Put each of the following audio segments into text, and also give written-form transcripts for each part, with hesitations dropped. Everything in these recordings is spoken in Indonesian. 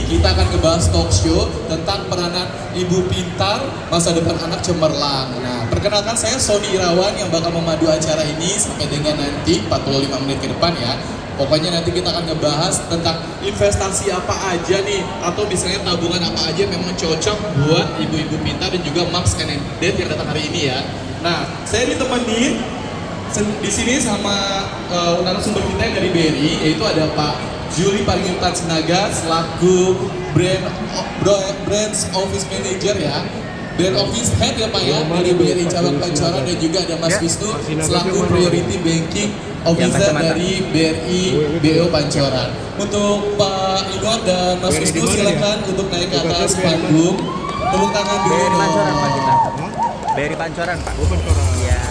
kita akan ngebahas talk show tentang peranan ibu pintar masa depan anak cemerlang. Nah, perkenalkan saya Sony Irawan yang bakal memandu acara ini sampai dengan nanti 45 menit ke depan ya. Pokoknya nanti kita akan ngebahas tentang investasi apa aja nih, atau misalnya tabungan apa aja yang memang cocok buat ibu-ibu pintar dan juga moms and dad yang datang hari ini ya. Nah, saya ditemani di sini sama narasumber kita yang dari BRI, yaitu ada Pak Juli Paringyutan Sinaga selaku Branch Office Manager ya. Brand Office Head ya Pak ya, dari BRI Cabang Pancoran, dan juga ada Mas Wisnu selaku Priority Banking Officer dari BRI BO Pancoran. Untuk Pak Igor dan Mas Wisnu silakan untuk naik ke atas panggung. Tepuk tangan dulu. BRI Pancoran Pak kita. BRI Pancoran Pak. Pancoran. Iya.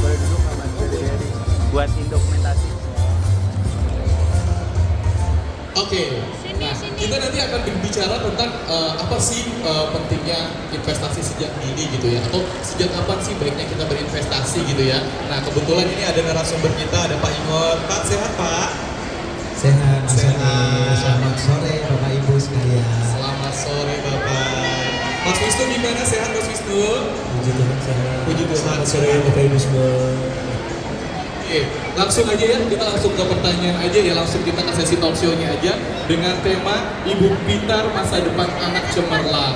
Boleh duduk Mas dari BRI buat dokumentasi. Oke, nah kita nanti akan berbicara tentang apa sih pentingnya investasi sejak dini gitu ya, atau sejak kapan sih baiknya kita berinvestasi gitu ya. Nah kebetulan ini ada narasumber kita, ada Pak Ingor. Pak, sehat Pak? Sehat, Mas Sehat. Sony. Selamat sore Bapak Ibu sekalian. Selamat sore Bapak. Mas Wisnu gimana, sehat Mas Wisnu? Puji Tuhan sehat. Puji Tuhan. Selamat sore Bapak Ibu semua. Oke, langsung aja ya, kita langsung ke pertanyaan aja ya, langsung kita ke sesi talk show-nya aja dengan tema Ibu Pintar Masa Depan Anak Cemerlang.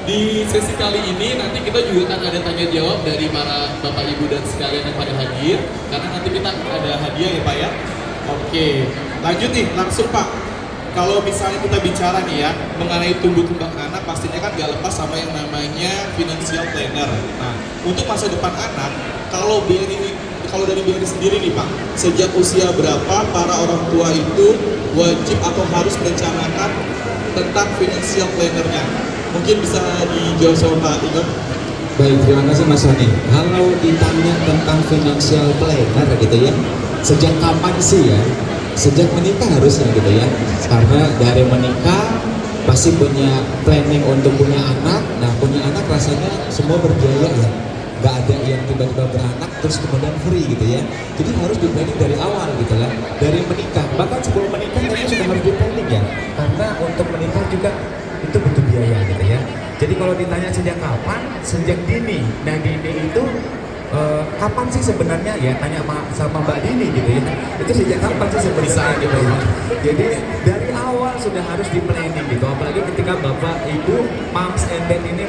Di sesi kali ini nanti kita juga akan ada tanya jawab dari para Bapak Ibu dan sekalian yang pada hadir, karena nanti kita ada hadiah ya Pak ya. Oke, lanjut nih, langsung Pak. Kalau misalnya kita bicara nih ya mengenai tumbuh kembang anak, pastinya kan gak lepas sama yang namanya financial planner. Nah, untuk masa depan anak, kalau dari BRI sendiri nih Pak, sejak usia berapa para orang tua itu wajib atau harus merencanakan tentang financial planner-nya? Mungkin bisa dijawab sama Pak Igor. Baik, terima kasih Mas Sony. Kalau ditanya tentang financial planner gitu ya, sejak kapan sih ya? Sejak menikah harusnya gitu ya. Karena dari menikah pasti punya planning untuk punya anak. Nah, punya anak rasanya semua berbiaya ya. Gak ada yang tiba-tiba beranak terus kemudian free gitu ya. Jadi harus di-planning dari awal gitu lah. Dari menikah, bahkan sebelum menikah kita sudah harus di-planning ya. Karena untuk menikah juga itu butuh biaya gitu ya. Jadi kalau ditanya sejak kapan? Sejak dini. Nah, dini itu kapan sih sebenarnya ya, tanya sama Mbak Dini gitu ya, itu sejak kapan sih sebenarnya gitu ya. Jadi dari awal sudah harus di planning gitu, apalagi ketika Bapak Ibu moms and dad ini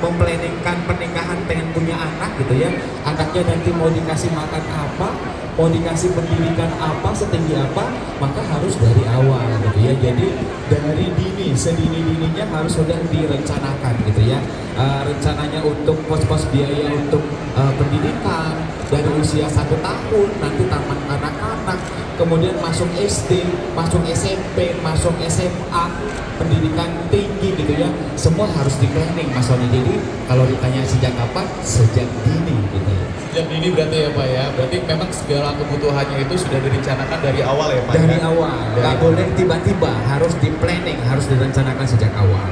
memplanningkan pernikahan pengen punya anak gitu ya, anaknya nanti mau dikasih makan apa, mau dikasih pendidikan apa, setinggi apa, maka harus dari awal gitu ya. Jadi dari dini, sedini-dininya harus sudah direncanakan gitu ya. Rencananya untuk pos-pos biaya untuk pendidikan dari usia 1 tahun, nanti taman kanak-kanak, kemudian masuk SD, masuk SMP, masuk SMA, pendidikan tinggi gitu ya, semua harus di planning Mas Sony. Jadi kalau ditanya sejak kapan, sejak dini gitu ya. Sejak dini berarti ya Pak ya, berarti memang segala kebutuhannya itu sudah direncanakan dari awal ya Pak? Dari ya? awal, nggak boleh tiba-tiba, harus di planning, harus direncanakan sejak awal.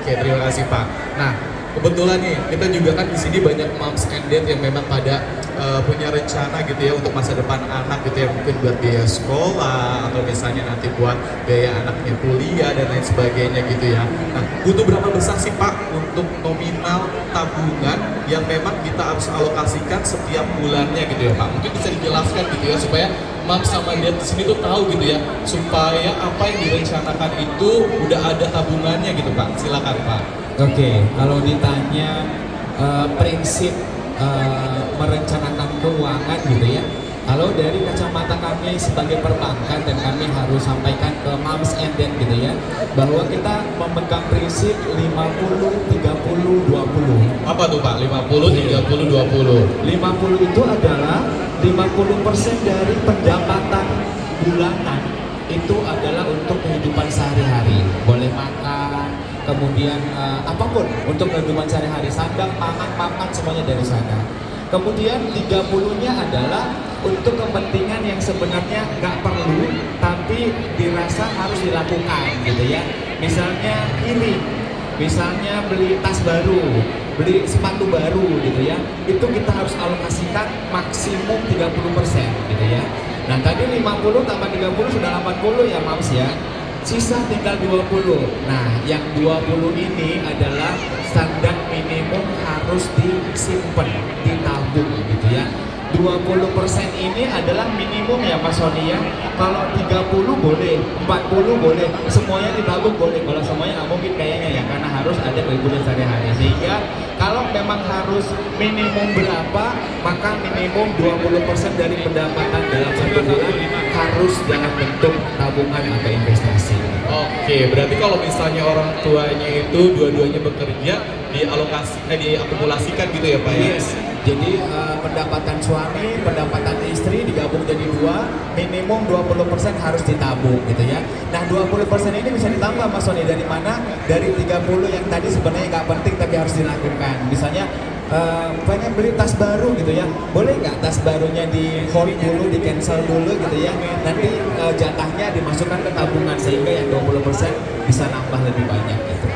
Oke, terima kasih Pak. Nah, kebetulan nih kita juga kan di sini banyak moms and dad yang memang pada punya rencana gitu ya untuk masa depan anak gitu ya, mungkin buat biaya sekolah atau misalnya nanti buat biaya anaknya kuliah dan lain sebagainya gitu ya. Nah, butuh berapa besar sih Pak untuk nominal tabungan yang memang kita harus alokasikan setiap bulannya gitu ya Pak? Mungkin bisa dijelaskan gitu ya supaya moms sama dad di sini tuh tahu gitu ya, supaya apa yang direncanakan itu udah ada tabungannya gitu Pak. Silakan Pak. Oke, kalau ditanya prinsip merencanakan keuangan gitu ya, kalau dari kacamata kami sebagai perbankan, dan kami harus sampaikan ke moms and dad gitu ya, bahwa kita memegang prinsip 50-30-20. Apa tuh Pak? 50-30-20. 50 itu adalah 50% dari pendapatan bulanan itu adalah untuk kehidupan sehari-hari, boleh makan, kemudian apapun untuk kehidupan sehari-hari, sandang, pangan, papan, semuanya dari sana. Kemudian 30-nya adalah untuk kepentingan yang sebenarnya nggak perlu tapi dirasa harus dilakukan gitu ya. Misalnya ini, misalnya beli tas baru, beli sepatu baru gitu ya, itu kita harus maksimum 30% gitu ya. Nah tadi 50 tambah 30 sudah 80 ya Mams ya. Sisa tinggal 20. Nah yang 20 ini adalah standar minimum harus disimpan, ditabung gitu ya. 20% ini adalah minimum ya Mas Sony ya. Kalau 30 boleh, 40 boleh, semuanya ditabung boleh. Kalau semuanya nggak mungkin kayaknya ya, karena harus ada kehidupan sehari-hari. Sehingga kalau memang harus minimum berapa, maka minimum 20% dari pendapatan dalam satu bulan harus dalam bentuk tabungan atau investasi. Oke, berarti kalau misalnya orang tuanya itu dua-duanya bekerja, diakumulasikan gitu ya Pak ya? Yes. Jadi pendapatan suami, pendapatan istri digabung jadi 2, minimum 20% harus ditabung gitu ya. Nah 20% ini bisa ditambah Mas Sony dari mana? Dari 30 yang tadi sebenarnya nggak penting tapi harus dilakukan. Misalnya pengen beli tas baru gitu ya, boleh nggak tas barunya di hold dulu, di cancel dulu gitu ya. Nanti jatahnya dimasukkan ke tabungan sehingga yang 20% bisa nambah lebih banyak gitu.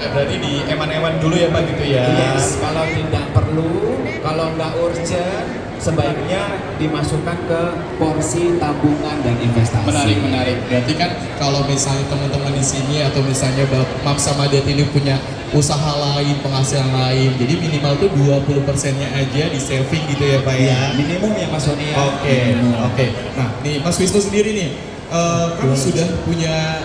Berarti di eman-eman dulu ya Pak gitu ya? Yes, kalau tidak perlu, kalau nggak urgent, sebaiknya dimasukkan ke porsi tabungan dan investasi. Menarik. Berarti kan kalau misalnya teman-teman di sini atau misalnya Mam sama Dad ini punya usaha lain, penghasilan lain, jadi minimal tuh 20%-nya aja di saving gitu ya Pak ya? Minimum ya Mas Sony ya. Oke. Nah, nih Mas Wisnu sendiri nih, kan sudah punya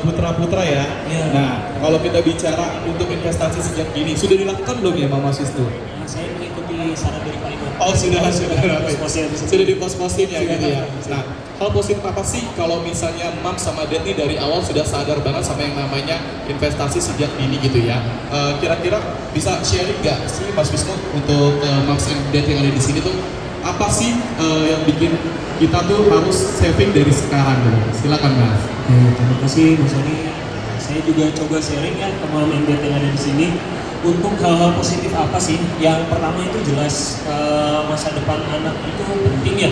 putra-putra ya. Nah, kalau kita bicara untuk investasi sejak dini, sudah dilakukan belum ya Mas Wisnu? Nah, saya mengikuti saran dari Pak Iman. Oh sudah Pos-posnya. sudah dipos-posin ya gitu ya. Nah, hal positif apa sih kalau misalnya Mam sama Dad nih dari awal sudah sadar banget sama yang namanya investasi sejak dini gitu ya? Kira-kira bisa sharing nggak sih Mas Wisnu untuk Mam dan Dad yang ada di sini tuh apa sih yang bikin kita tuh harus saving dari sekarang gitu? Silakan Mas. Terima kasih Mas Sony. Saya juga coba sharing ya ke Mam dan Dad yang ada di sini. Untuk hal-hal positif apa sih? Yang pertama itu jelas masa depan anak itu penting ya.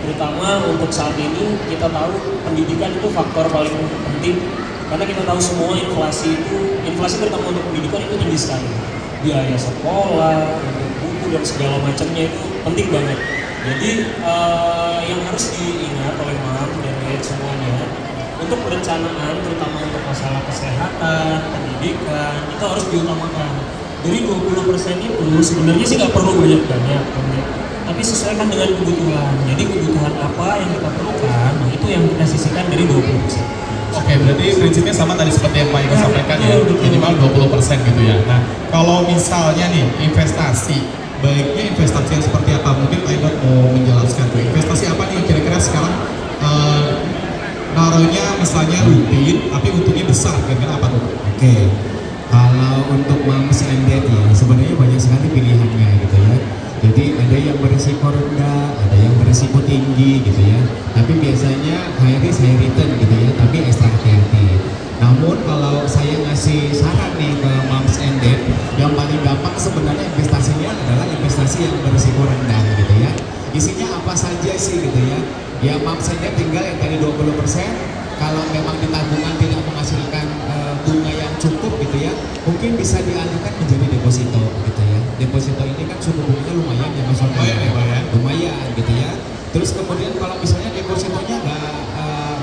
Terutama untuk saat ini kita tahu pendidikan itu faktor paling penting. Karena kita tahu semua inflasi terutama untuk pendidikan itu tinggi sekali. Biaya sekolah, buku dan segala macamnya itu penting banget. Jadi yang harus diingat oleh Mam dan Dad semuanya, untuk perencanaan terutama untuk masalah kesehatan, pendidikan itu harus diutamakan. Dari 20% itu sebenarnya sih nggak perlu banyak-banyak, tapi sesuaikan dengan kebutuhan. Jadi kebutuhan apa yang kita perlukan, nah itu yang kita sisihkan dari 20%. Oke, berarti prinsipnya sama tadi seperti yang Pak Iko sampaikan ya, minimal 20% gitu ya. Nah, kalau misalnya nih investasi, baiknya investasi yang seperti apa? Mungkin Pak Iko mau menjelaskan tuh investasi apa nih kira-kira sekarang naruhnya misalnya rutin, tapi untungnya besar, kira-kira apa tuh? Oke. Kalau untuk Moms and Dad ya sebenarnya banyak sekali pilihannya gitu ya. Jadi ada yang berisiko rendah, ada yang berisiko tinggi gitu ya. Tapi biasanya high risk high return gitu ya, tapi ekstra hati-hati. Namun kalau saya ngasih saran nih ke Moms and Dad, yang paling gampang sebenarnya investasinya adalah investasi yang berisiko rendah gitu ya. Isinya apa saja sih gitu ya. Ya Moms and Dad tinggal yang tadi 20%. Kalau memang di tabungan tidak menghasilkan bunga yang cukup gitu ya, mungkin bisa dialihkan menjadi deposito gitu ya. Deposito ini kan suku bunganya lumayan ya Mas Sony. Lumayan gitu ya. Terus kemudian kalau misalnya depositonya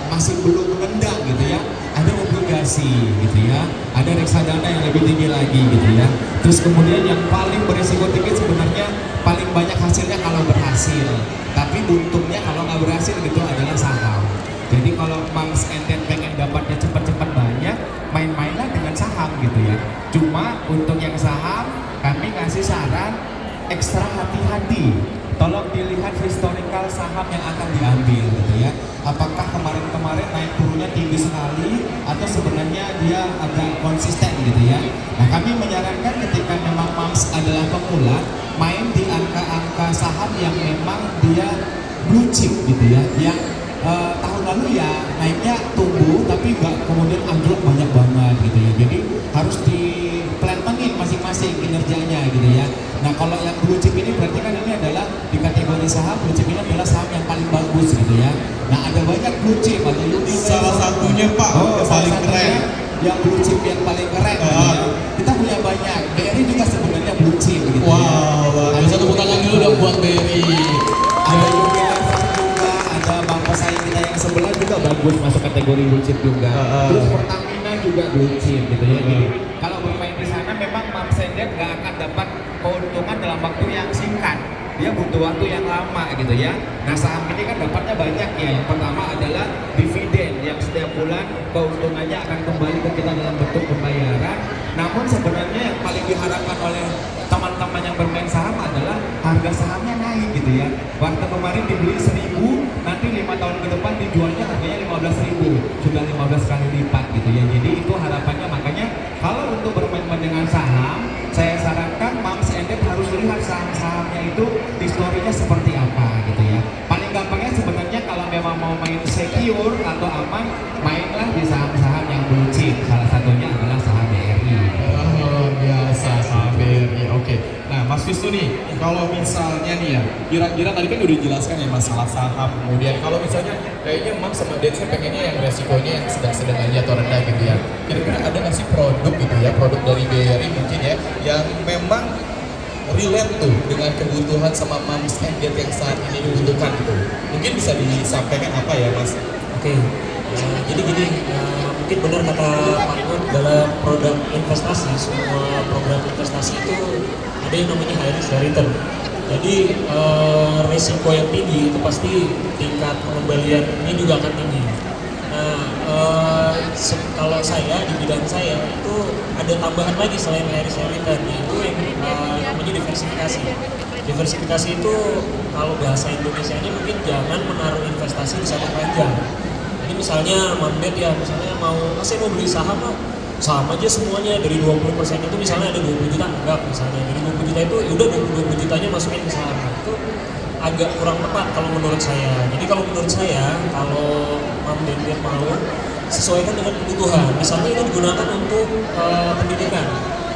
masih belum rendah gitu ya, ada obligasi gitu ya, ada reksadana yang lebih tinggi lagi gitu ya. Terus kemudian yang paling berisiko tinggi sebenarnya paling banyak hasilnya kalau berhasil, tapi untungnya kalau nggak berhasil gitu adalah saham. Jadi kalau Moms and Dad pengen dapatnya cepat-cepat banyak, main-mainlah dengan saham gitu ya. Cuma untuk yang saham, kami ngasih saran ekstra hati-hati. Tolong dilihat historical saham yang akan diambil gitu ya. Apakah kemarin-kemarin naik turunnya tinggi sekali atau sebenarnya dia agak konsisten gitu ya. Nah kami menyarankan ketika memang Moms adalah pemula, main di angka-angka saham yang memang dia blue chip gitu ya, yang tahun lalu ya naiknya tumbuh tapi nggak kemudian anjlok banyak banget gitu ya. Jadi harus dipelantengin masing-masing kinerjanya gitu ya. Nah kalau yang blue chip ini berarti kan ini adalah di kategori saham, blue chip ini adalah saham yang paling bagus gitu ya. Nah ada banyak blue chip, ada Unilever. Salah satunya Pak, yang paling keren. Yang blue chip yang paling keren gitu ya. Kita punya banyak. BRI juga sebenarnya blue chip gitu ya. Wow, satu tepuk tangan dulu dong buat BRI. bagus masuk kategori blue chip juga. Heeh. Terus Pertamina juga blue chip gitu ya. Jadi kalau bermain di sana memang Mams and Dad nggak akan dapat keuntungan dalam waktu yang singkat. Dia butuh waktu yang lama gitu ya. Nah saham ini kan dapatnya banyak ya. Yang pertama adalah dividen yang setiap bulan keuntungannya akan kembali ke kita dalam bentuk pembayaran. Namun sebenarnya yang paling diharapkan oleh teman-teman yang bermain saham adalah harga sahamnya naik gitu ya. Waktu kemarin dibeli 1.000, nanti 5 tahun ke depan dijualnya harganya 15.000, sudah 15 kali lipat gitu ya. Jadi itu harapannya, makanya kalau untuk bermain dengan saham, saya sarankan Mams and Dad harus lihat saham-sahamnya itu historinya seperti apa gitu ya. Paling gampangnya sebenarnya kalau memang mau main secure atau aman, mainlah di saham-saham yang blue chip. Salah satunya adalah saham BRI. Oh, biasa saham BRI. Oke. Nah, Mas Wisnu nih, kalau misalnya nih ya, kira-kira tadi kan udah dijelaskan ya masalah saham. Kemudian kalau misalnya kayaknya Mams sama Dad sih pengennya yang resikonya yang sedang-sedang aja atau rendah gitu ya. Kira-kira ada nggak sih produk gitu ya, produk dari BRI mungkin ya, yang memang relate tuh dengan kebutuhan sama Mams and Dad yang saat ini dibutuhkan gitu. Mungkin bisa disampaikan apa ya, Mas? Oke, jadi gini, mungkin benar kata Pak Nur, dalam produk investasi, semua program investasi itu ada yang namanya high risk dan return. Jadi risiko yang tinggi itu pasti tingkat pengembalian ini juga akan tinggi. Nah, kalau saya di bidang saya itu ada tambahan lagi selain high risk and return, yaitu yang namanya diversifikasi. Diversifikasi itu kalau bahasa Indonesianya mungkin jangan menaruh investasi di satu keranjang. Jadi misalnya Mamdet ya, misalnya saya mau beli saham lah, saham aja semuanya dari 20% itu misalnya ada 20 juta, enggak misalnya dari 20 juta itu udah 20 jutanya masukin ke saham. Itu agak kurang tepat kalau menurut saya. Jadi kalau menurut saya, kalau Mamdet mau sesuaikan dengan kebutuhan. Misalnya ini digunakan untuk pendidikan.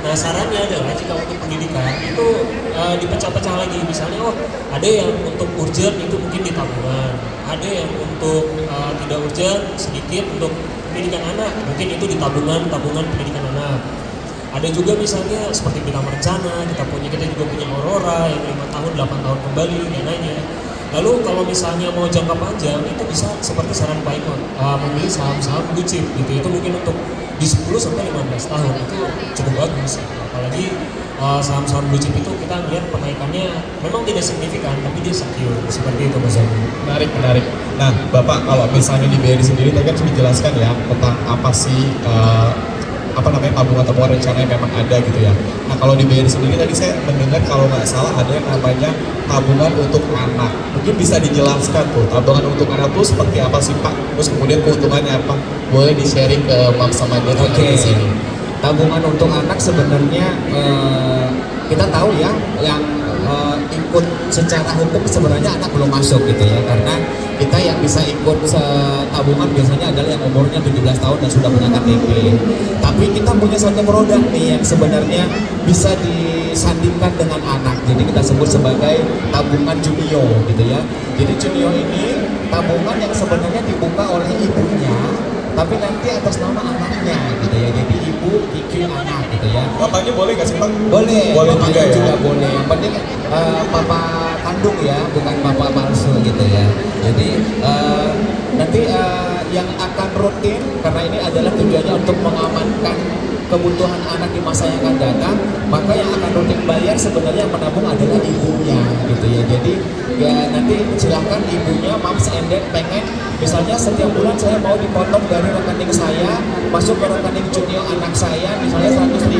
Nah sarannya adalah jika untuk pendidikan itu dipecah-pecah lagi. Misalnya ada yang untuk urgent itu mungkin di tabungan, ada yang untuk tidak urgent sedikit untuk pendidikan anak, mungkin itu di tabungan pendidikan anak. Ada juga misalnya seperti kita merencana, kita juga punya Aurora yang 5 tahun, 8 tahun kembali dananya. Lalu kalau misalnya mau jangka panjang itu bisa seperti saran Pak Imon, membeli saham-saham blue chip gitu. Itu mungkin untuk di 10 sampai 15 tahun itu cukup bagus. Apalagi saham-saham blue chip itu kita lihat penaikannya memang tidak signifikan, tapi dia secure seperti itu Mas Abi. Menarik. Nah, Bapak kalau misalnya di BRI sendiri tadi kan sudah dijelaskan ya tentang apa sih tabungan rencana yang memang ada gitu ya. Nah kalau di BRI sendiri tadi saya mendengar kalau nggak salah ada yang namanya tabungan untuk anak. Mungkin bisa dijelaskan tuh tabungan untuk anak tuh seperti apa sih Pak? Terus kemudian keuntungannya apa? Boleh di-sharing ke Mams sama Dad di sini. Tabungan untuk anak sebenarnya kita tahu ya yang ikut secara hukum sebenarnya anak belum masuk gitu ya, karena kita yang bisa ikut tabungan biasanya adalah yang umurnya 17 tahun dan sudah punya KTP. Tapi kita punya satu produk nih yang sebenarnya bisa disandingkan dengan anak, jadi kita sebut sebagai tabungan Junio gitu ya. Jadi Junio ini tabungan yang sebenarnya dibuka oleh ibunya, tapi nanti atas nama anaknya gitu ya. Jadi ibu, Kiki, anak gitu ya. Bapaknya boleh nggak sih Pak? Boleh juga ya. juga boleh. Yang penting papa kandung ya, bukan bapak palsu gitu ya. Jadi nanti yang akan rutin, karena ini adalah tujuannya untuk mengamankan kebutuhan anak di masa yang akan datang, maka yang akan rutin bayar sebenarnya yang menabung adalah ibunya gitu ya. Jadi ya nanti silahkan ibunya, Mams and Dad pengen misalnya setiap bulan saya mau dipotong dari rekening saya masuk ke rekening Junio anak saya misalnya 100.000,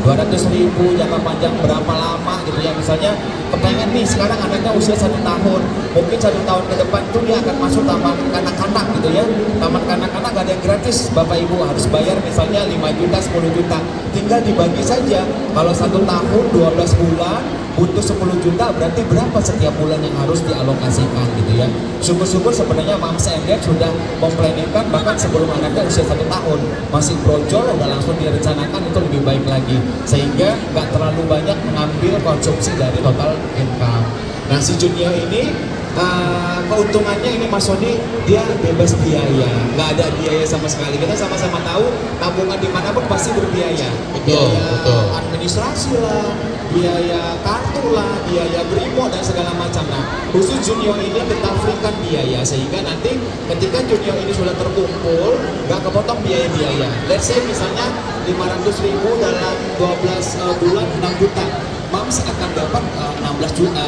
200.000, jangka panjang berapa lama gitu ya. Misalnya kepengen nih sekarang anaknya usia 1 tahun, mungkin 1 tahun ke depan tuh dia akan masuk taman kanak-kanak gitu ya. Taman kanak-kanak gak ada yang gratis, bapak ibu harus bayar misalnya 5 juta, 10 juta, tinggal dibagi saja. Kalau 1 tahun 12 bulan butuh 10 juta, berarti berapa setiap bulan yang harus dialokasikan gitu ya. Syukur-syukur sebenarnya Mams and Dad sudah memplanningkan bahkan sebelum anaknya usia 1 tahun, masih brojol udah langsung direncanakan, itu lebih baik lagi sehingga nggak terlalu banyak mengambil konsumsi dari total income. Nah si Junio ini keuntungannya ini Mas Sony, dia bebas biaya, nggak ada biaya sama sekali. Kita sama-sama tahu tabungan dimanapun pasti berbiaya, biaya betul. administrasi lah, biaya kartu lah, biaya brimo dan segala macam. Nah, khusus junior ini kita free-kan biaya sehingga nanti ketika junior ini sudah terkumpul nggak kepotong biaya-biaya. Let's say misalnya 500.000 dalam 12 bulan 6 juta. Mams akan dapat 16 juta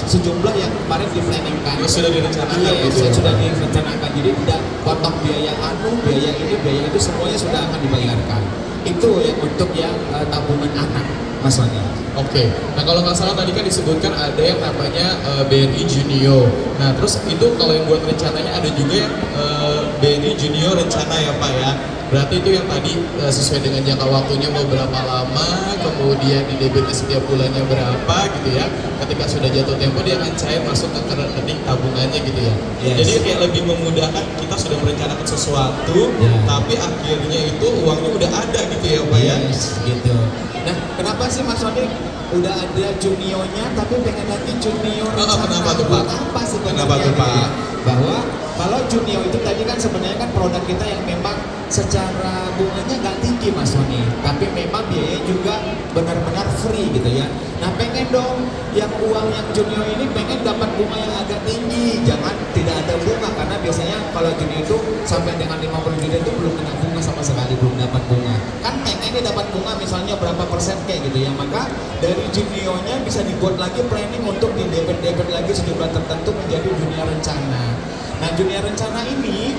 sejumlah yang kemarin di planningkan. Sudah direncanakan. Iya, gitu ya. sudah direncanakan. Jadi tidak potong biaya biaya ini, biaya itu semuanya sudah akan dibayarkan. Itu yang untuk yang tabungan anak, Mas Wani. Oke, nah kalau nggak salah tadi kan disebutkan ada yang namanya BNI Junior. Nah terus itu kalau yang buat rencananya ada juga yang BNI Junior rencana ya Pak ya. Berarti itu yang tadi sesuai dengan jangka waktunya mau berapa lama, kemudian di debitnya setiap bulannya berapa gitu ya. Ketika sudah jatuh tempo dia akan cair masuk ke rekening tabungannya gitu ya. Yes. Jadi kayak lebih memudahkan kita sudah merencanakan sesuatu, tapi akhirnya itu uangnya udah ada gitu ya Pak ya. Yes, gitu. Nah, kenapa sih Mas Wani udah ada juniornya tapi pengen nanti junior rencana? Kenapa tuh Pak? Apa sebenarnya? Kenapa tuh Pak? Bahwa kalau junior itu tadi kan sebenarnya kan produk kita yang memang secara bunganya nggak tinggi Mas Wani, tapi memang biayanya juga benar-benar free gitu ya. Nah pengen dong yang uang yang junior ini pengen dapat bunga yang agak tinggi, jangan tidak ada bunga karena biasanya kalau junior itu sampai dengan 50 juta itu belum kena bunga sama sekali, belum dapat bunga. Kan pengen dia dapat bunga misalnya berapa persen kayak gitu ya, maka dari juniornya bisa dibuat lagi planning untuk di debit lagi sejumlah tertentu menjadi junior rencana. Nah junior rencana ini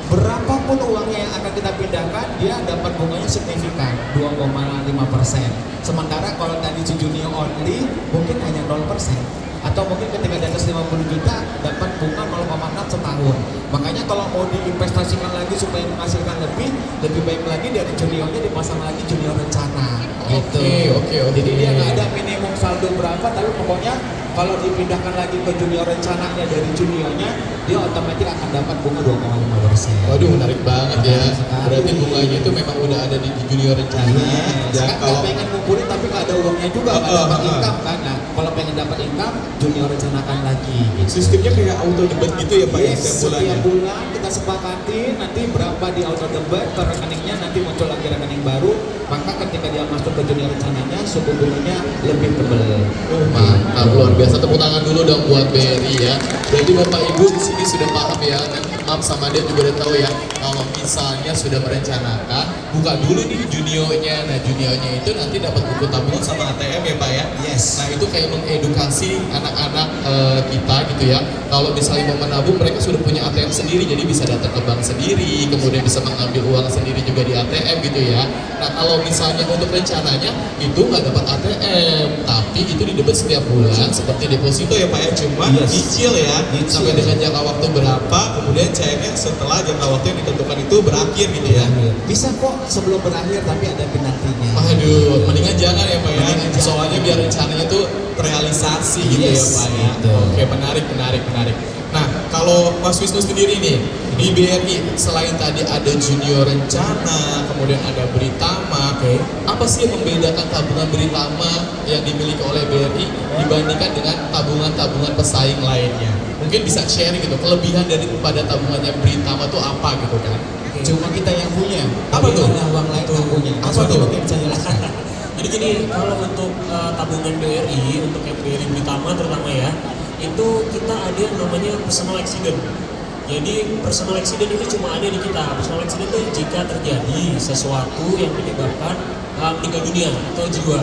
berapapun uangnya yang akan kita pindahkan, dia dapat bunganya signifikan 2,5%. Sementara kalau tadi si junior only mungkin hanya 0%. Atau mungkin ketika di atas 50 juta dapat bunga 0,6 setahun. Makanya kalau mau diinvestasikan lagi supaya menghasilkan lebih baik lagi dari juniornya dipasang lagi junior rencana. Gitu. Oke. Jadi dia nggak ada minimum saldo berapa, tapi pokoknya kalau dipindahkan lagi ke junior rencananya dari juniornya, dia otomatis akan dapat bunga 2,5%. Waduh menarik banget ya. Menarik sekali. Berarti bunganya itu memang udah ada di junior rencana. Yes. Ya, Kan kalau nggak pengen ngumpulin tapi nggak ada uangnya juga, nggak dapat income kan. Nah, kalau pengen dapat income, junior rencanakan lagi. Gitu. sistemnya kayak auto debit gitu ya Pak ya Yes, setiap setiap bulannya. bulan kita sepakati nanti berapa di auto debit ke rekeningnya, nanti muncul lagi rekening baru, maka ketika dia masuk ke junior rencananya suku bunganya lebih tebal. Mantap, luar biasa. Tepuk tangan dulu dong buat BRI ya. Berarti Bapak Ibu di sini sudah paham ya. Mam sama dia juga udah tahu ya. Kalau misalnya sudah merencanakan, buka dulu nih juniornya. Nah juniornya itu nanti dapat buku tabungan sama ATM ya Pak ya. Yes. Nah itu kayak mengedukasi anak-anak kita gitu ya. Kalau misalnya mau menabung, mereka sudah punya ATM sendiri, jadi bisa datang ke bank sendiri, kemudian bisa mengambil uang sendiri juga di ATM gitu ya. Nah kalau misalnya untuk rencananya itu nggak dapat ATM, tapi itu didebit setiap bulan seperti deposito ya Pak ya, cuma Yes. cicil ya, Cicil. sampai dengan jangka waktu berapa, kemudian cairnya setelah jangka waktu yang ditentukan itu berakhir gitu ya. Bisa kok sebelum berakhir tapi ada penaltinya. Waduh, mendingan jangan ya Pak ya, Mendingan jangan. soalnya biar rencananya tuh terrealisasi gitu ya Yes, Pak ya. gitu. Oke, menarik. Nah, kalau Mas Wisnu sendiri nih, di BRI selain tadi ada junior rencana, kemudian ada Beritama, apa sih yang membedakan tabungan Beritama yang dimiliki oleh BRI dibandingkan dengan tabungan-tabungan pesaing lainnya? Mungkin bisa sharing gitu, kelebihan daripada tabungannya Beritama tuh apa gitu kan? Cuma kita yang punya. Apa tapi tuh? ada uang lain yang punya. Apa Mas Wani tuh? mungkin bisa jelaskan. Jadi gini, kalau untuk tabungan BRI, untuk yang BRI Beritama terutama ya, itu kita ada yang namanya personal accident. Jadi personal accident itu cuma ada di kita. Personal accident itu jika terjadi sesuatu yang menyebabkan meninggal dunia atau jiwa,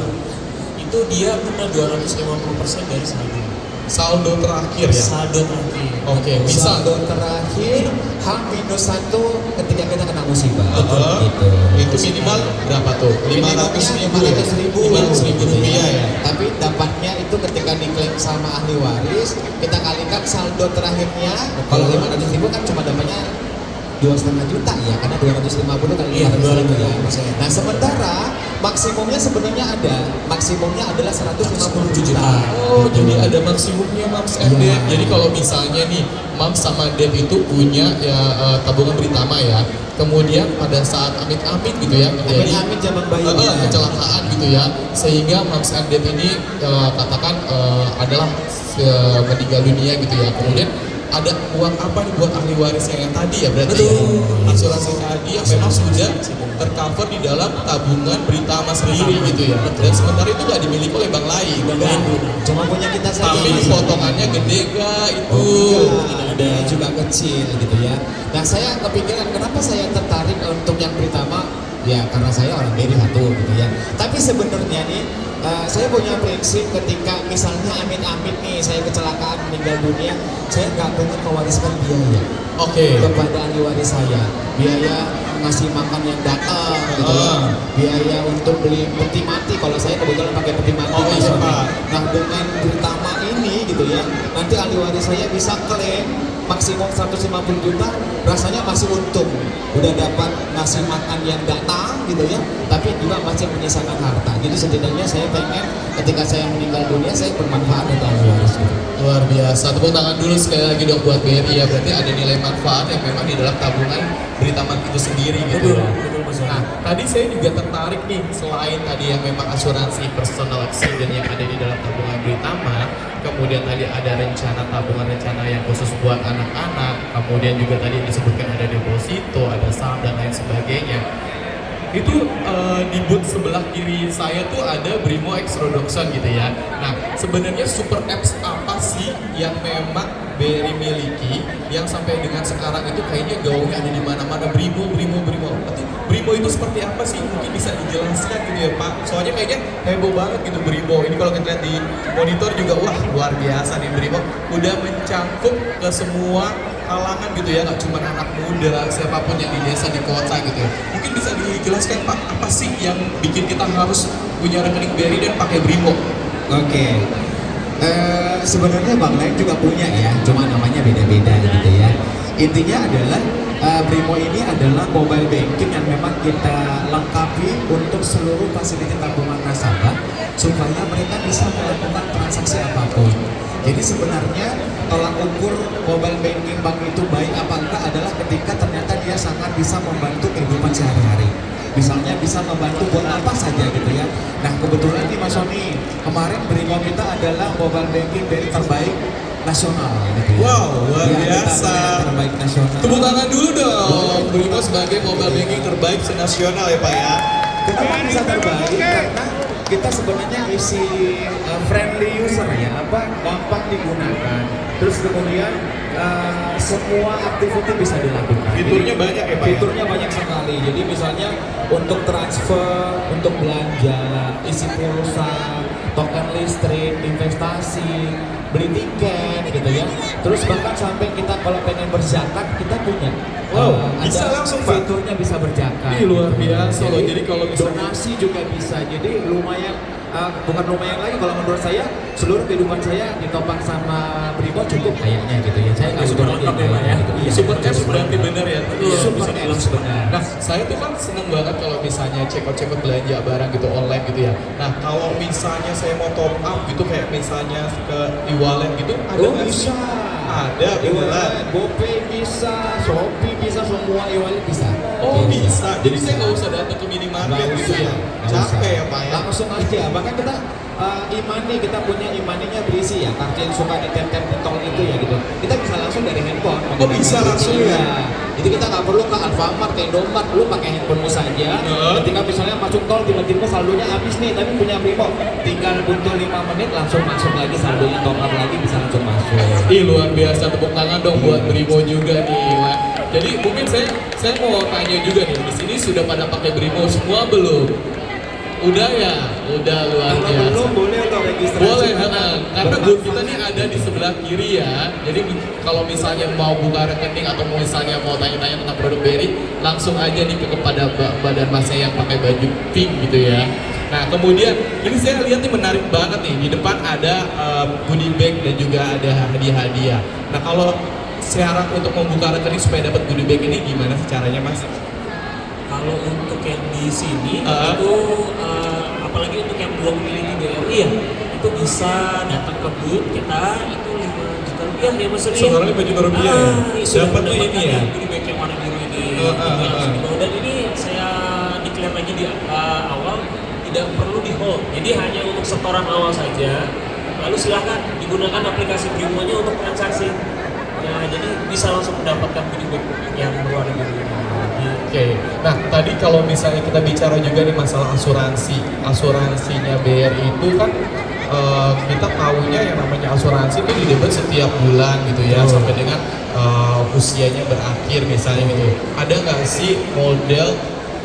itu dia kena 250% dari saldo. Saldo terakhir ya? Saldo terakhir. Oke, bisa. Saldo terakhir H-1 ketika kita kena musibah. Gitu. Itu minimal berapa tuh? 500.000 rupiah ya? Tapi dapatnya itu ketika diklaim sama ahli waris, kita kalikan saldo terakhirnya. Kalau 500.000 kan cuma dapatnya 2,5 juta ya, karena 250 kali Iya, 500.000 ya. 250. Nah sementara maksimumnya sebenarnya maksimumnya adalah 150 juta. Oh, jadi ada maksimumnya Mams and Iya. Dad. Jadi kalau misalnya nih Mams sama Dad itu punya ya tabungan Beritama ya. Kemudian pada saat amit-amit gitu ya, jadi Amit-amit zaman bayi. kecelakaan gitu ya, sehingga Mams and Dad ini katakan adalah meninggal dunia gitu ya. Kemudian ada uang apa nih buat ahli warisnya yang tadi ya berarti Betul. ya? Asuransi tadi yang memang sudah tercover di dalam tabungan Britama sendiri gitu ya. Dan sementara itu nggak dimiliki oleh bank lain. Enggak, cuma punya kita saja. Tapi potongannya gede gak itu? Ada juga kecil gitu ya. Nah saya kepikiran kenapa saya tertarik untuk yang Britama, ya karena saya orang BRI satu gitu ya. Tapi sebenarnya nih saya punya prinsip ketika misalnya amit-amit nih saya kecelakaan meninggal dunia, saya nggak pengen mewariskan biaya Oke. kepada ahli waris saya, biaya ngasih makan yang datang gitu ya, biaya untuk beli peti mati kalau saya kebetulan pakai peti mati. Oh, iya, Pak. Nah dengan Britama ini gitu ya, nanti ahli waris saya bisa klaim maksimum 150 juta, rasanya masih untung, udah dapat ngasih makan yang datang gitu ya, tapi juga masih menyisakan harta. Jadi setidaknya saya pengen ketika saya meninggal dunia saya bermanfaat untuk ahli waris gitu. Luar biasa. Tepuk tangan dulu sekali lagi dong buat BRI ya. Berarti ada nilai manfaat yang memang di dalam tabungan Britama itu sendiri gitu. Betul, Mas Sony. Nah, tadi saya juga tertarik nih, selain tadi yang memang asuransi personal accident yang ada di dalam tabungan Britama, kemudian tadi ada rencana yang khusus buat anak-anak, kemudian juga tadi disebutkan ada deposito, ada saham dan lain sebagainya. Itu di booth sebelah kiri saya tuh ada Brimo X Rodoxon gitu ya. Nah, sebenarnya super apps apa sih yang memang BRI miliki yang sampai dengan sekarang itu kayaknya gaungnya ada di mana-mana, Brimo. Berarti Brimo itu seperti apa sih? Mungkin bisa dijelaskan gitu ya Pak. Soalnya kayaknya heboh banget gitu Brimo. Ini kalau kita lihat di monitor juga wah luar biasa nih Brimo. Udah mencangkup ke semua kalangan gitu ya, nggak cuma anak muda, siapapun yang di desa, di kota gitu ya. Mungkin bisa dijelaskan Pak, apa sih yang bikin kita harus punya rekening BRI dan pakai Brimo? Oke. Sebenarnya bank lain juga punya ya, cuma namanya beda-beda gitu ya. Intinya adalah Brimo ini adalah mobile banking yang memang kita lengkapi untuk seluruh fasilitas tabungan nasabah supaya mereka bisa melakukan transaksi apapun. Jadi sebenarnya tolak ukur mobile banking bank itu baik apa enggak adalah ketika ternyata dia sangat bisa membantu kehidupan sehari-hari. Misalnya bisa membantu buat apa saja gitu ya. Nah kebetulan nih Mas Sony, kemarin Brimo kita adalah mobile banking dari terbaik nasional gitu ya. Wow, luar Ya, kita biasa. adalah terbaik nasional. Tepuk tangan dulu dong, Brimo sebagai mobile banking terbaik senasional ya Pak ya. Kenapa bisa terbaik? Karena kita sebenarnya isi friendly user ya, apa gampang digunakan. Terus kemudian semua aktiviti bisa dilakukan. Fiturnya banyak ya Pak ya? Fiturnya banyak sekali. Jadi misalnya untuk transfer, untuk belanja, isi pulsa, token listrik, investasi, beli tiket gitu ya. Terus bahkan sampai kita kalau pengen berzakat kita punya. Wow, bisa ada langsung, Pak? fiturnya bisa berzakat. Ih, luar biasa loh. Jadi kalau misalnya- donasi juga bisa. Jadi lumayan bukan lumayan lagi kalau menurut saya seluruh kehidupan saya ditopang sama Brimo cukup kayaknya gitu ya. Saya nggak Super butuh lagi lengkap ya, Pak, ya? Iya, Super betul, apps berarti lengkap. bener ya? Iya, super bisa apps langsung. benar. Nah, saya tuh kan seneng banget kalau misalnya check out belanja barang gitu online gitu ya. Nah, kalau misalnya saya mau top up gitu kayak misalnya ke e-wallet gitu, ada Oh nggak sih? bisa. Ada, beneran. E-wallet, GoPay bisa, Shopee bisa, semua e-wallet bisa. Oh Iya, bisa, jadi saya nggak usah datang ke minimarket Nggak gitu ya? nggak Capek usah. ya Pak ya? Langsung aja, bahkan kita e-money, kita punya e-money-nya berisi ya, kartu yang suka ditempel di tol itu ya gitu. Kita bisa langsung dari handphone. Oh, bisa langsung ya? Iya. Jadi kita nggak perlu ke Alfamart, ke Indomart, lu pakai handphone saja. Ketika misalnya masuk tol tiba-tiba saldonya habis nih, tapi punya Brimo, tinggal butuh 5 menit langsung masuk lagi saldonya, top up lagi bisa langsung masuk. Ih luar biasa, tepuk tangan dong buat Brimo juga nih. Wah. Jadi mungkin saya mau tanya juga nih, di sini sudah pada pakai Brimo semua belum? Udah ya, udah luar Kalau biasa. belum boleh lo registrasi. Boleh, Karena karena booth kita nih ada di sebelah kiri ya. Jadi kalau misalnya mau buka rekening atau misalnya mau tanya-tanya tentang produk BRI, langsung aja nih kepada badan mas saya yang pakai baju pink gitu ya. Nah kemudian ini saya lihat nih menarik banget nih, di depan ada goodie bag dan juga ada hadiah-hadiah. Nah kalau syarat untuk membuka rekening supaya dapat goodie bag ini gimana sih caranya mas? Kalau untuk yang di sini Uh-huh. itu apalagi untuk yang belum memiliki BRI ya, itu bisa datang ke booth kita, itu 5 juta rupiah ya Mas Ria. Sekarang 5 juta rupiah ya? Sudah Dapatnya ini mendapatkan ya? goodie bag yang warna biru ini. Uh-huh. Dan ini saya declare lagi di awal, tidak perlu di hold, jadi hanya untuk setoran awal saja. Lalu silahkan digunakan aplikasi Brimo-nya untuk transaksi. Nah, jadi bisa langsung mendapatkan goodie bag yang luar negeri. Oke, nah tadi kalau misalnya kita bicara juga nih masalah asuransinya BRI itu kan kita tahunya yang namanya asuransi itu didebet setiap bulan gitu ya, sampai dengan usianya berakhir misalnya gitu. Ada nggak sih model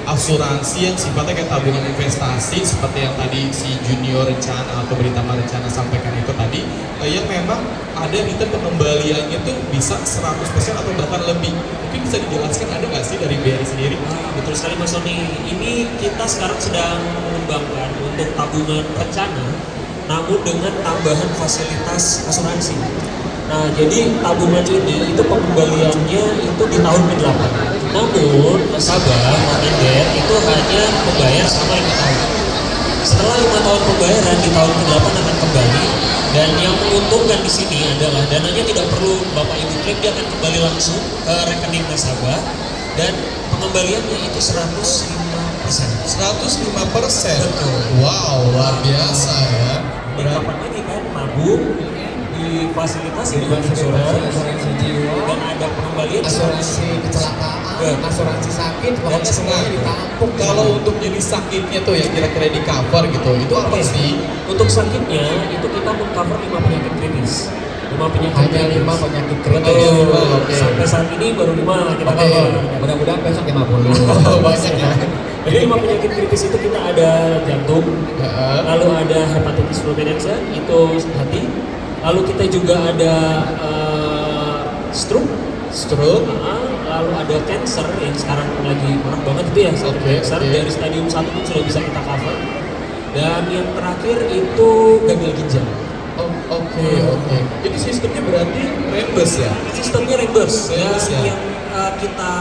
asuransi yang sifatnya kayak tabungan investasi seperti yang tadi si Junior Rencana atau Beritama Rencana sampaikan itu tadi, yang memang ada return pengembaliannya tuh bisa 100% atau bahkan lebih. Mungkin bisa dijelaskan ada nggak sih dari BRI sendiri? Betul sekali Mas Sony. Ini kita sekarang sedang mengembangkan untuk tabungan rencana, namun dengan tambahan fasilitas asuransi. Nah, jadi tabungan ini itu pengembaliannya itu di tahun ke-8. Namun nasabah member itu hanya membayar selama 5 tahun. Setelah 5 tahun pembayaran di tahun ke-8 akan kembali, dan yang menguntungkan di sini adalah dananya tidak perlu Bapak Ibu klaim, dia akan kembali langsung ke rekening nasabah dan pengembaliannya itu 105%. 105%? Betul. Wow, luar biasa ya. Di kapan lagi kan nabung di fasilitas dengan asuransi jiwa, dan ada pengembalian asuransi kecelakaan, asuransi sakit, pokoknya semuanya ditampung. Kalau untuk jadi sakitnya tuh yang kira-kira di cover gitu, itu apa sih? Untuk sakitnya itu kita mengcover 5 penyakit kritis. 5 penyakit Hanya kritis. 5 penyakit Betul. kritis. Oke. Sampai saat ini baru 5 kita Oke, cover. mudah-mudahan besok 50. Oh, banyak ya. Jadi 5 penyakit kritis itu kita ada jantung, lalu ada hepatitis fluminense, itu hati, lalu kita juga ada stroke, lalu ada cancer yang sekarang lagi marak banget itu ya, cancer dari stadium 1 pun sudah bisa kita cover, dan yang terakhir itu gagal ginjal. Oke. Itu sistemnya berarti reimburse ya? Sistemnya reimburse, Reimburse ya? yang kita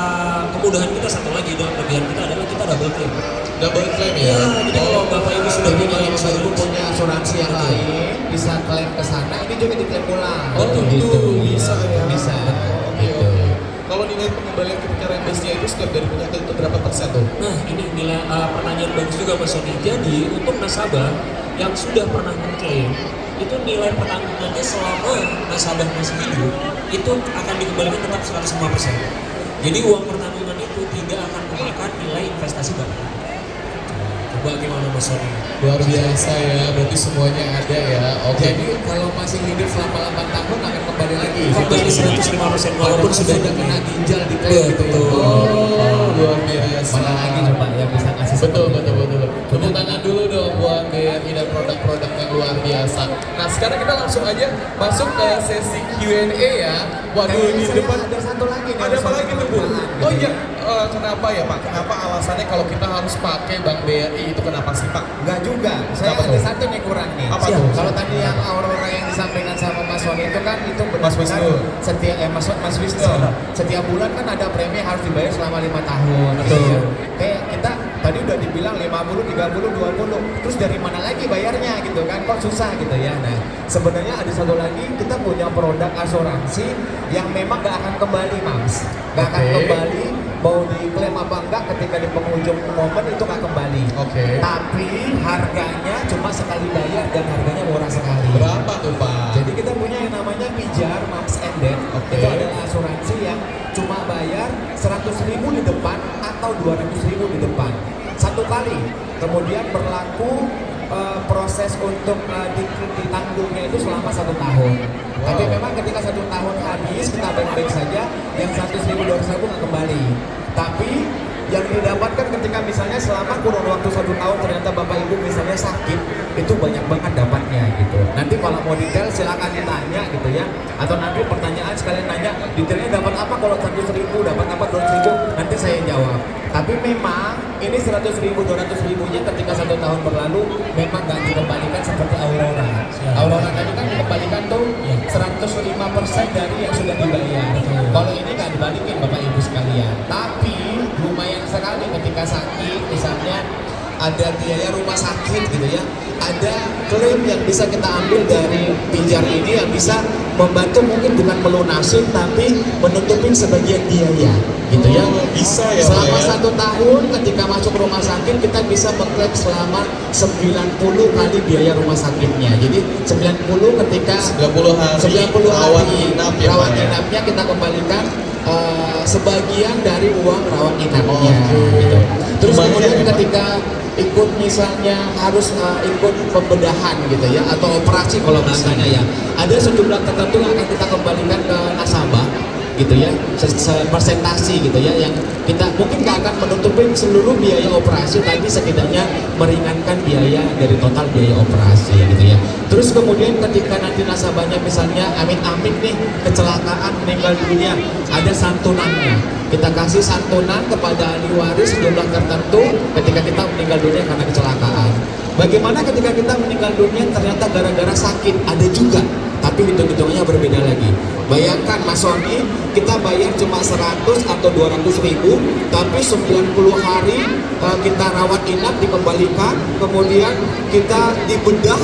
kemudahan kita satu lagi dalam kelebihan kita adalah kita double claim. Double claim ya? Iya, jadi kalau Bapak Ibu sudah Jadi punya kalau Bapak Ibu punya asuransi yang lain, bisa klaim ke sana, ini juga diklaim ulang. Oh, gitu. Bisa ya? Bisa. Oke. Kalau nilai pengembalian ketika reimburse-nya itu setiap dari penyakit itu berapa persen tuh? Nah, ini nilai pertanyaan bagus juga Mas Sony. Jadi, untuk nasabah yang sudah pernah mengklaim, itu nilai pertanggungannya selama nasabah masih hidup, itu akan dikembalikan tetap 105%. Jadi, uang pertanggungan itu tidak akan memakan nilai investasi Bapak. Coba gimana Mas Sony? Luar biasa ya, berarti semuanya ada ya. Oke. Jadi kalau masih hidup selama 8 tahun akan kembali lagi. Kembali 105% walaupun sudah kena ginjal diklaim gitu ya. Oh, luar biasa. Mana lagi coba yang bisa kasih Betul. seperti itu? Tepuk tangan dulu dong buat BRI dan produk-produk yang luar biasa. Nah, sekarang kita langsung aja masuk ke sesi Q&A ya. Waduh, di Saya depan ada satu lagi nih. ada apa lagi tuh Bu? Gitu Oh ya. iya, kenapa ya Pak? Kenapa alasannya kalau kita harus pakai Bank BRI itu kenapa sih Pak? Enggak juga. Saya Kenapa ada tuh? satu nih kurang nih. Apa Siap. tuh? Kalau tadi yang aurora yang disampaikan sama Mas Wani itu kan itu Mas benar-benar Wisnu. setiap Mas Wisnu. Setiap bulan kan ada premi yang harus dibayar selama 5 tahun. Betul. Gitu ya. Kayak kita tadi udah dibilang 50, 30, 20. Terus dari mana lagi bayarnya gitu kan? Kok susah gitu ya. Nah, sebenarnya ada satu lagi, kita punya produk asuransi yang memang gak akan kembali, Mas. Gak akan Oke. kembali, mau diklaim apa enggak ketika di penghujung momen itu gak kembali. Oke. Tapi harganya cuma sekali bayar dan harganya murah sekali. Berapa tuh Pak? Jadi kita punya yang namanya Pijar Max and Debt. Oke. Itu adalah asuransi yang cuma bayar 100.000 di depan atau 200.000 di depan satu kali. Kemudian berlaku proses untuk ditanggungnya itu selama 1 tahun. Wow. Tapi memang ketika 1 tahun habis kita baik-baik saja, yang 100.000 200.000 nggak kembali. Tapi yang didapatkan ketika misalnya selama kurun waktu 1 tahun ternyata Bapak Ibu misalnya sakit, itu banyak banget dapatnya gitu. Nanti kalau mau detail silakan ditanya gitu ya. Atau nanti pertanyaan sekalian nanya, detailnya dapat apa kalau 100.000, dapat apa 200.000, nanti saya jawab. Tapi memang ini 100.000, 200.000-nya ketika 1 tahun berlalu memang nggak dikembalikan seperti Aurora. Aurora tadi kan dikembalikan tuh 105% dari yang sudah dibayar. Kalau ini nggak dibalikin Bapak Ibu sekalian. Tapi lumayan sekali ketika sakit, misalnya ada biaya rumah sakit gitu ya, ada klaim yang bisa kita ambil dari pijar ini yang bisa membantu mungkin bukan melunasi tapi menutupin sebagian biaya gitu ya. Bisa ya, Selama Pak, ya? 1 tahun ketika masuk rumah sakit kita bisa mengklaim selama 90 kali biaya rumah sakitnya. Jadi 90 ketika 90 hari 90 rawat hari inap ya, rawat Pak, ya? inapnya kita kembalikan sebagian dari uang rawat inapnya Oke. gitu. Terus Banyak kemudian ya, Pak? ketika ikut misalnya harus ikut pembedahan gitu ya atau operasi kalau bahasanya ya, ada sejumlah tertentu yang akan kita kembalikan ke nasabah gitu ya, persentasi gitu ya, yang kita mungkin nggak akan menutupin seluruh biaya operasi tapi setidaknya meringankan biaya dari total biaya operasi gitu ya. Terus kemudian ketika nanti nasabahnya misalnya amit-amit nih kecelakaan meninggal dunia, ada santunannya, kita kasih santunan kepada ahli waris sejumlah tertentu ketika kita meninggal dunia karena kecelakaan. Bagaimana ketika kita meninggal dunia ternyata gara-gara sakit, ada juga, tapi hitung-hitungannya berbeda lagi. Bayangkan Mas Sony, kita bayar cuma 100 atau 200 ribu, tapi 90 hari kita rawat inap dikembalikan, kemudian kita dibedah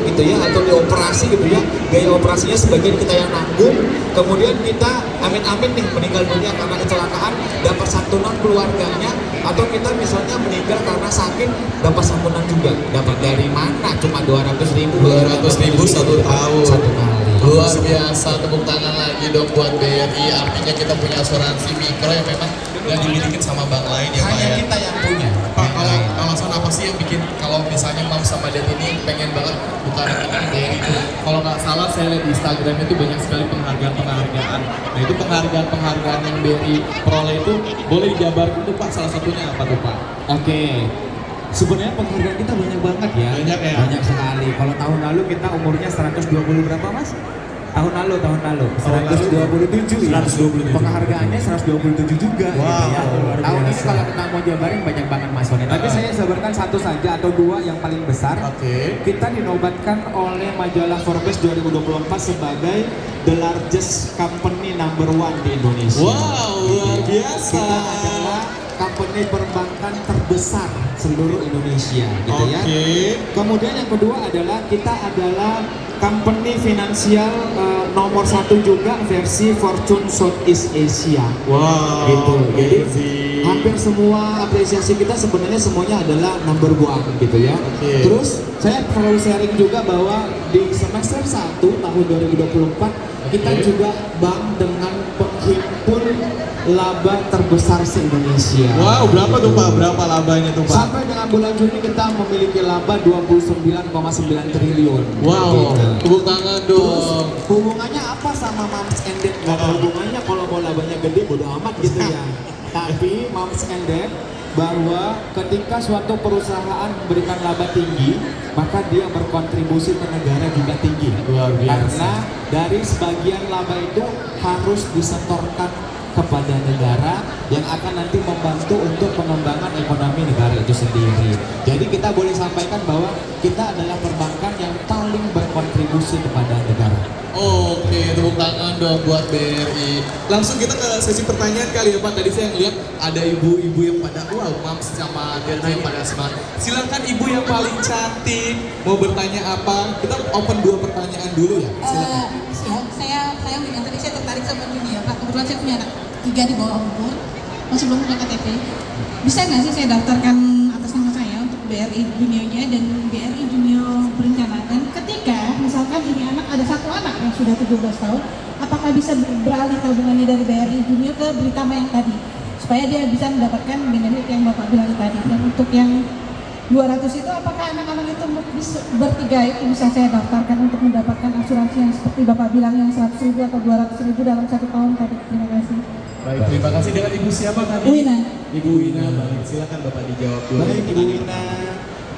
gitu ya, atau dioperasi gitu ya, biaya operasinya sebagian kita yang nanggung, kemudian kita amit-amit nih meninggal dunia karena kecelakaan, dapat santunan keluarganya, atau kita misalnya meninggal karena sakit, dapat santunan juga. Dapat dari mana? Cuma 200 ribu. 200 ribu 1 tahun. Satu kali. Luar biasa, tepuk tangan lagi dong buat BRI. Artinya kita punya asuransi mikro yang memang nggak dimiliki sama bank lain ya Pak Hanya ya. kita yang punya. Pak, kalau alasan apa sih yang bikin kalau misalnya Mam sama Dad ini pengen banget buka rekening BRI itu? Kalau nggak salah saya lihat di Instagram itu banyak sekali penghargaan. Nah itu penghargaan yang BRI peroleh itu boleh dijabarkan tuh Pak, salah satunya apa tuh Pak? Oke, sebenarnya penghargaan kita banyak banget ya. Banyak ya? Banyak sekali. Kalau tahun lalu kita umurnya 120 berapa Mas? Tahun lalu 127 ya. 127. Penghargaannya 127 juga gitu ya. luar Tahun ini biasa. kalau kita mau jabarin banyak banget Mas Sony. Tapi saya jabarkan satu saja atau dua yang paling besar. Oke. Kita dinobatkan oleh majalah Forbes 2024 sebagai the largest company number 1 di Indonesia. Wow, luar biasa. Kita adalah company perbankan terbesar seluruh Indonesia gitu ya. Oke. Kemudian yang kedua adalah kita adalah company finansial nomor 1 juga versi Fortune Southeast Asia. Wow. Gitu. Jadi amazing. hampir semua apresiasi kita sebenarnya semuanya adalah number 1 gitu ya. Oke. Terus saya perlu sharing juga bahwa di semester 1 tahun 2024 kita Oke. juga bank dengan penghimpun laba terbesar se-Indonesia. Wow, berapa tuh Pak? Berapa labanya tuh Pak? Sampai dengan bulan Juni kita memiliki laba 29,9 triliun. Wow, Gitu. tepuk tangan Terus dong. hubungannya apa sama Moms and Dad? Gak ada hubungannya, kalau mau labanya gede bodo amat gitu ya. Tapi Moms and Dad bahwa ketika suatu perusahaan memberikan laba tinggi, maka dia berkontribusi ke negara juga tinggi. Luar biasa. Karena dari sebagian laba itu harus disetorkan kepada negara yang akan nanti membantu untuk pengembangan ekonomi negara itu sendiri. Jadi kita boleh sampaikan bahwa kita adalah perbankan yang paling berkontribusi kepada negara. Oke, tepuk tangan dong buat BRI. Langsung kita ke sesi pertanyaan kali ya Pak. Tadi saya ngeliat ada ibu-ibu yang pada wow, Mams sama Dad yang pada semangat. Silakan ibu yang paling cantik mau bertanya apa? Kita open 2 pertanyaan dulu ya. Silakan. Saya dengan tadi saya tertarik sama dunia Pak. Kebetulan saya punya anak 3 di bawah umur, masih belum punya KTP. Bisa nggak sih saya daftarkan atas nama saya untuk BRI Juniornya dan BRI Junior berencana? Dan ketika misalkan ini anak ada 1 anak yang sudah 17 tahun, apakah bisa beralih tabungannya dari BRI Junior ke Britama yang tadi? Supaya dia bisa mendapatkan benefit yang Bapak bilang tadi. Dan untuk yang 200 itu apakah anak-anak itu bertiga itu bisa saya daftarkan untuk mendapatkan asuransi yang seperti Bapak bilang yang 100.000 atau 200.000 dalam 1 tahun tadi? Terima kasih. Baik, terima kasih. Dengan Ibu siapa tadi? Wina. Ibu Wina, baik. Silakan Bapak dijawab dulu. Baik Ibu Wina,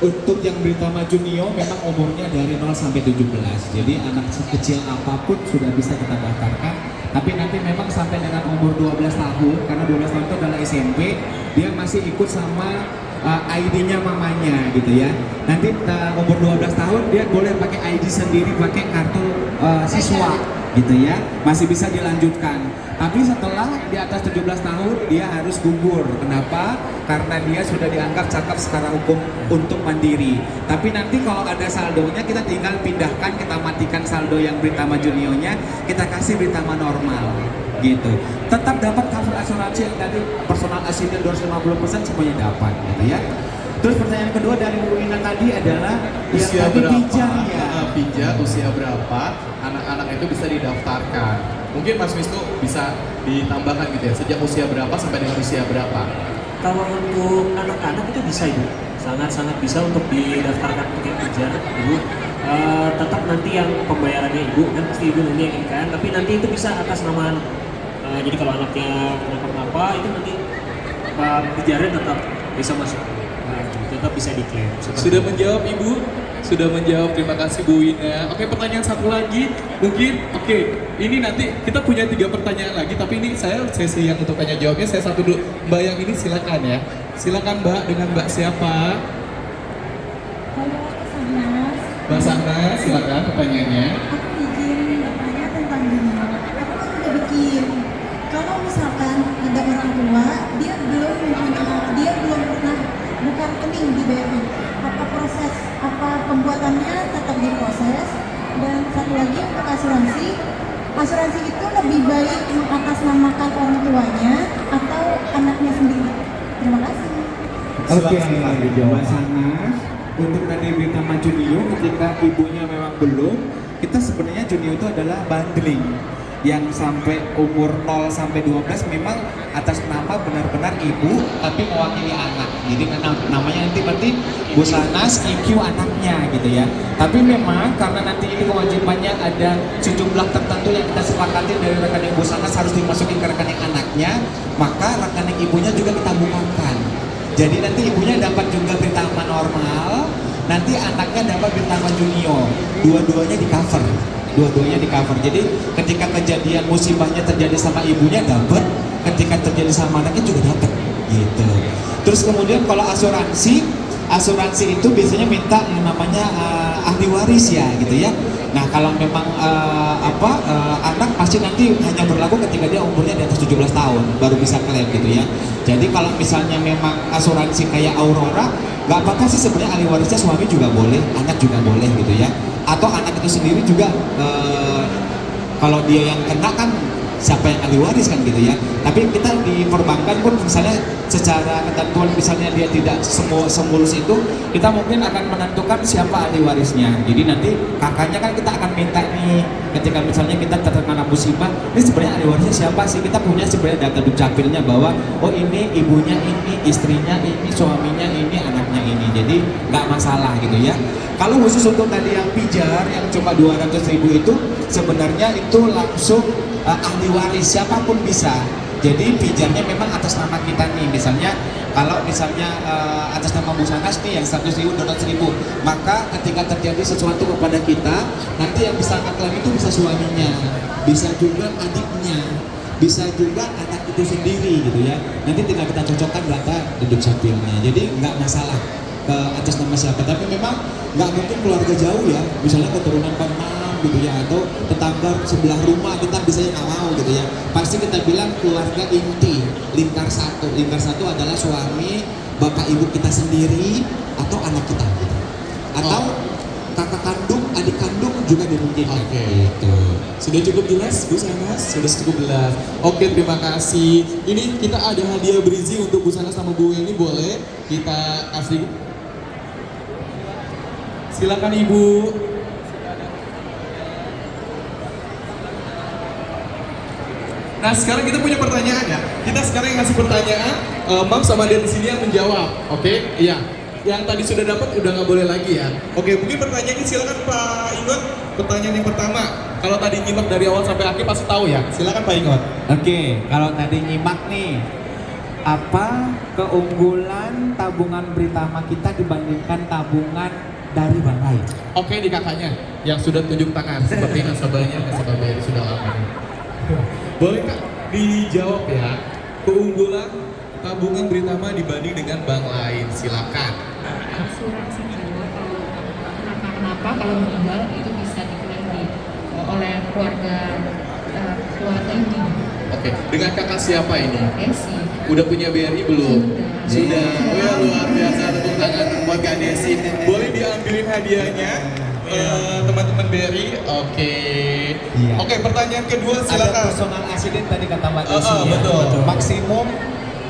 untuk yang Britama Junior memang umurnya dari 0 sampai 17. Jadi anak sekecil apapun sudah bisa kita daftarkan. Tapi nanti memang sampai dengan umur 12 tahun, karena 12 tahun itu adalah SMP, dia masih ikut sama ID-nya mamanya gitu ya. Nanti umur 12 tahun dia boleh pakai ID sendiri, pakai kartu siswa. gitu ya, masih bisa dilanjutkan. Tapi setelah di atas 17 tahun dia harus gugur. Kenapa? Karena dia sudah dianggap cakep secara hukum untuk mandiri. Tapi nanti kalau ada saldonya kita tinggal pindahkan, kita matikan saldo yang Britama Juniornya, kita kasih Britama normal gitu. Tetap dapat cover asuransi yang tadi personal accident 250% semuanya dapat gitu ya. Terus pertanyaan kedua dari Bu Ina tadi adalah Usia yang tadi berapa? pijat ya. Pijat usia berapa anak-anak itu bisa didaftarkan? Mungkin Mas Wisnu bisa ditambahkan gitu ya, sejak usia berapa sampai dengan usia berapa? Kalau untuk anak-anak itu bisa Ibu, sangat-sangat bisa untuk didaftarkan pakai pijar Ibu. Tetap nanti yang pembayarannya Ibu, kan pasti Ibu nanti yang ikan, tapi nanti itu bisa atas nama anak. Jadi kalau anaknya kenapa-napa itu nanti pijarnya tetap bisa masuk. Tetap bisa diklaim. Sudah menjawab Ibu? Sudah menjawab, terima kasih Bu Wina. Oke, pertanyaan satu lagi, mungkin, ini nanti kita punya 3 pertanyaan lagi, tapi ini saya sesi yang untuk tanya jawabnya, saya satu dulu. Mbak yang ini silakan ya. Silakan Mbak, dengan Mbak siapa? Halo, Sahnas. Mbak Sana, silakan pertanyaannya. Aku izin bertanya tentang dunia. Aku kan udah bikin. Kalau misalkan ada orang tua, dia belum pernah buka rekening di BRI. Apa proses, apa pembuatannya tetap diproses? Dan satu lagi untuk asuransi, asuransi itu lebih baik mengatasnamakan orang tuanya atau anaknya sendiri. Terima kasih. Oke, Mbak Sanas, untuk tadi Britama Junior ketika ibunya memang belum, kita sebenarnya Junior itu adalah bundling yang sampai umur 0 sampai 12 memang atas nama benar-benar ibu tapi mewakili anak. Jadi namanya nanti berarti Bu Sanas IQ anaknya gitu ya. Tapi memang karena nanti ini kewajibannya ada sejumlah tertentu yang kita sepakati dari rekening Bu Sanas harus dimasukin ke rekening anaknya, maka rekening ibunya juga kita bukakan. Jadi nanti ibunya dapat juga Britama normal, nanti anaknya dapat Britama Junior, dua-duanya di cover. Jadi ketika kejadian musibahnya terjadi sama ibunya dapat, ketika terjadi sama anaknya juga dapat gitu. Terus kemudian kalau asuransi itu biasanya minta yang namanya ahli waris ya gitu ya. Nah kalau memang anak pasti nanti hanya berlaku ketika dia umurnya di atas 17 tahun baru bisa klaim gitu ya. Jadi kalau misalnya memang asuransi kayak Aurora, nggak apa-apa sih sebenarnya ahli warisnya suami juga boleh, anak juga boleh gitu ya. Atau anak itu sendiri juga kalau dia yang kena kan siapa yang ahli waris kan gitu ya. Tapi kita di perbankan pun misalnya secara ketentuan misalnya dia tidak semulus itu, kita mungkin akan menentukan siapa ahli warisnya. Jadi nanti kakaknya kan kita akan minta nih ketika misalnya kita terkena musibah, ini sebenarnya ahli warisnya siapa sih? Kita punya sebenarnya data dukcapilnya bahwa oh ini ibunya ini, istrinya ini, suaminya ini, anaknya ini. Jadi nggak masalah gitu ya. Kalau khusus untuk tadi yang pijar yang cuma 200.000 itu sebenarnya itu langsung ahli waris siapapun bisa. Jadi pijarnya memang atas nama kita nih. Misalnya kalau misalnya atas nama Bu Sanas nih yang 100.000, 200.000, maka ketika terjadi sesuatu kepada kita, nanti yang bisa klaim itu bisa suaminya, bisa juga adiknya, bisa juga anak itu sendiri gitu ya. Nanti tinggal kita cocokkan data di dukcapilnya. Jadi nggak masalah ke atas nama siapa, tapi memang nggak mungkin keluarga jauh ya, misalnya keturunan ke-6 gitu ya, atau tetangga sebelah rumah kita bisa nggak mau gitu ya. Pasti kita bilang keluarga inti, lingkar satu adalah suami, bapak ibu kita sendiri, atau anak kita gitu. Atau kakak kandung, adik kandung juga dimungkinkan. Gitu. Sudah cukup jelas Bu Sanas? Sudah cukup jelas. Oke, terima kasih. Ini kita ada hadiah berisi untuk Bu Sanas sama Bu ini, boleh kita kasih? Silakan Ibu. Nah sekarang kita punya pertanyaan ya. Kita sekarang yang ngasih pertanyaan, Mam sama Dan di sini yang menjawab. Oke? Iya. Yang tadi sudah dapat udah nggak boleh lagi ya. Oke, mungkin pertanyaannya silakan Pak Ingot. Pertanyaan yang pertama, kalau tadi nyimak dari awal sampai akhir pasti tahu ya. Silakan Pak Ingot. Oke, kalau tadi nyimak nih, apa keunggulan tabungan Britama kita dibandingkan tabungan dari bank lain? Oke, di kakaknya yang sudah tunjuk tangan seperti nasabahnya sudah lama nih. Boleh Kak dijawab ya, keunggulan tabungan Britama dibanding dengan bank lain, silakan. Asuransi jiwa kalau kenapa-kenapa kalau meninggal itu bisa diklaim oleh keluarga keluarga ini. Oke, dengan kakak siapa ini? Desi. Udah punya BRI belum? Sudah. Sudah. Oh ya, luar biasa, tepuk tangan buat Kak Desi. Boleh diambilin hadiahnya teman-teman BRI. Oke. Iya. Oke, pertanyaan kedua Ada silakan. personal accident tadi kata Mbak Desi ya. betul. Maksimum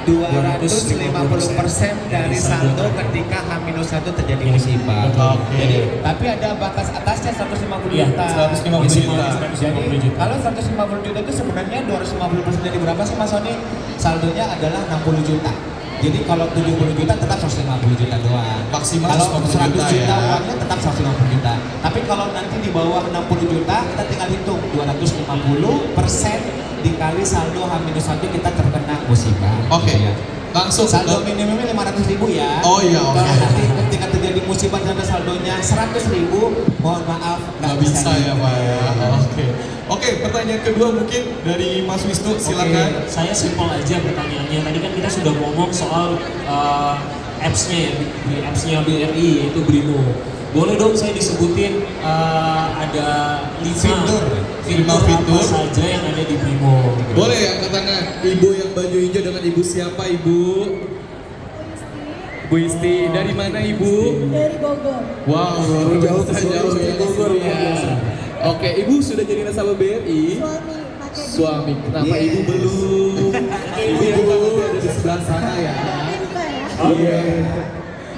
250% dari saldo ketika H-1 terjadi musibah. Oke. Jadi, tapi ada batas atasnya 150 Iya, juta. 150 juta. Jadi, kalau 150 juta itu sebenarnya 250% dari berapa sih Mas Sony? Saldonya adalah 60 juta. Jadi kalau 70 juta tetap 150 juta doang. Maksimal Kalau 150 100 juta juta ya. uangnya tetap 150 juta. Tapi kalau nanti di bawah 60 juta kita tinggal hitung 250% dikali saldo H-1 kita terkena musibah. Oke. Gitu ya. Langsung Saldo minimumnya 500.000 ya. Oh iya, oke. Kalau nanti ketika terjadi musibah dan saldonya 100.000, mohon maaf nggak bisa ya Pak ya. Oke. Oke, pertanyaan kedua mungkin dari Mas Wisnu, silakan. Oke, saya simpel aja pertanyaannya. Tadi kan kita sudah ngomong soal apps-nya ya, apps-nya BRI yaitu Brimo. Boleh dong saya disebutin ada 5 Fitur. apa saja yang ada di Brimo. Boleh ya, angkat tangan. Ibu yang baju hijau dengan ibu siapa, Ibu? Bu Isti. Dari mana, Ibu? Dari Bogor. Wow, jauh ya. Bogor ya. Oke, Ibu sudah jadi nasabah BRI? Suami pakai Suami, kenapa Ibu belum? Ibu ada di sebelah sana ya. buka ya. Oke.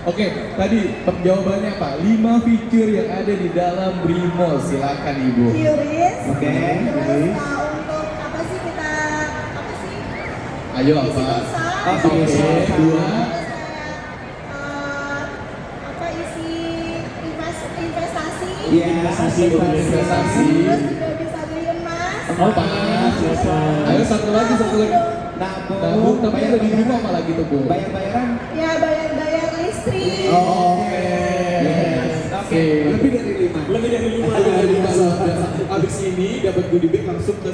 Oke, tadi jawabannya Pak, 5 fitur yang ada di dalam Brimo, silakan Ibu. Qris. Oke. Terus untuk apa sih kita apa sih? Ayo Isi apa? pulsa. Oke, Terus 2. apa isi investasi. Iya, investasi. Terus juga bisa beli emas. Oh, pas. Ayo satu lagi. Nabung, tapi ada di Brimo apa lagi tuh, Bu? Bayar-bayaran. Ya bayar listrik. Oke. Oke. Lebih dari 5. Lebih dari 5. Abis ini dapat goodie bag langsung ke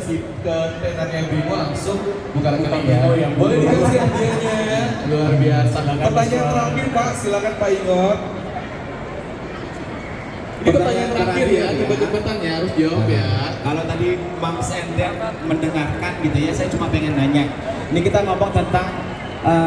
tenernya Brimo, langsung buka rekening ya. Oh, yang Boleh Brimo. dikasih hadiahnya. Luar biasa. Pertanyaan terakhir Pak, silakan Pak Ingot. Ini pertanyaan terakhir ya, cepet-cepetan ya, harus jawab ya. Kalau tadi Mams and Dad mendengarkan gitu ya, saya cuma pengen nanya. Ini kita ngomong tentang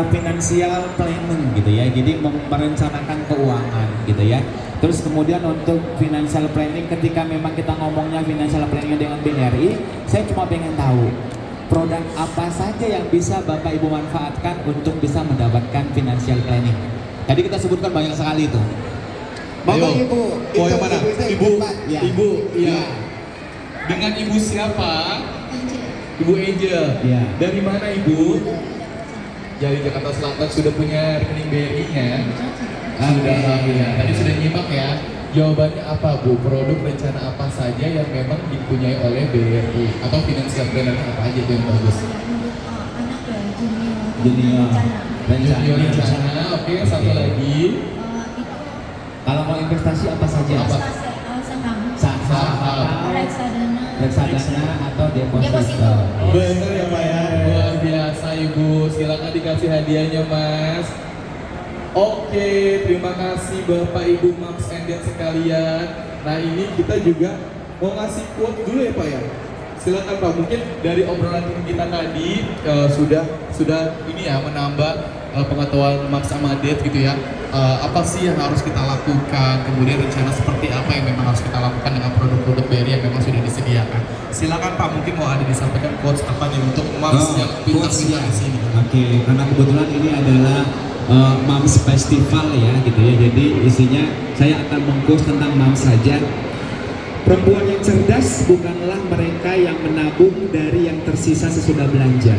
financial planning gitu ya, jadi merencanakan keuangan gitu ya. Terus kemudian untuk financial planning, ketika memang kita ngomongnya financial planning dengan BRI, saya cuma pengen tahu produk apa saja yang bisa Bapak Ibu manfaatkan untuk bisa mendapatkan financial planning. Tadi kita sebutkan banyak sekali itu. Bapak Ayo. Ibu, Oh, yang mana? Ibu, ya. Ibu, iya. Dengan Ibu siapa? Ibu Angel. Iya. Dari mana Ibu? Dari Jakarta Selatan, sudah punya rekening BRI-nya? Sudah, ya. Tadi sudah nyimak ya. Jawabannya apa Bu? Produk rencana apa saja yang memang dipunyai oleh BRI? Atau financial planner apa aja itu yang bagus? Anak ya, Junior. Junior rencana, oke. Satu lagi. Kalau mau investasi apa saja? Apa? Saham, reksadana atau deposito. Bener ya Pak ya, luar biasa Ibu. Silakan dikasih hadiahnya Mas. Oke, terima kasih Bapak Ibu Mams and Dad sekalian. Nah ini kita juga mau ngasih quote dulu ya Pak ya. Silakan Pak, mungkin dari obrolan kita tadi sudah ini ya menambah pengetahuan Mams sama Dad gitu ya. Apa sih yang harus kita lakukan, kemudian rencana seperti apa yang memang harus kita lakukan dengan produk-produk BRI yang memang sudah disediakan. Silakan Pak, mungkin mau ada disampaikan quotes apa nih untuk Mams yang pintar-pintar di sini. Oke, karena kebetulan ini adalah Mams Festival ya gitu ya. Jadi isinya saya akan mengkurs tentang Mams saja. Perempuan yang cerdas bukanlah mereka yang menabung dari yang tersisa sesudah belanja.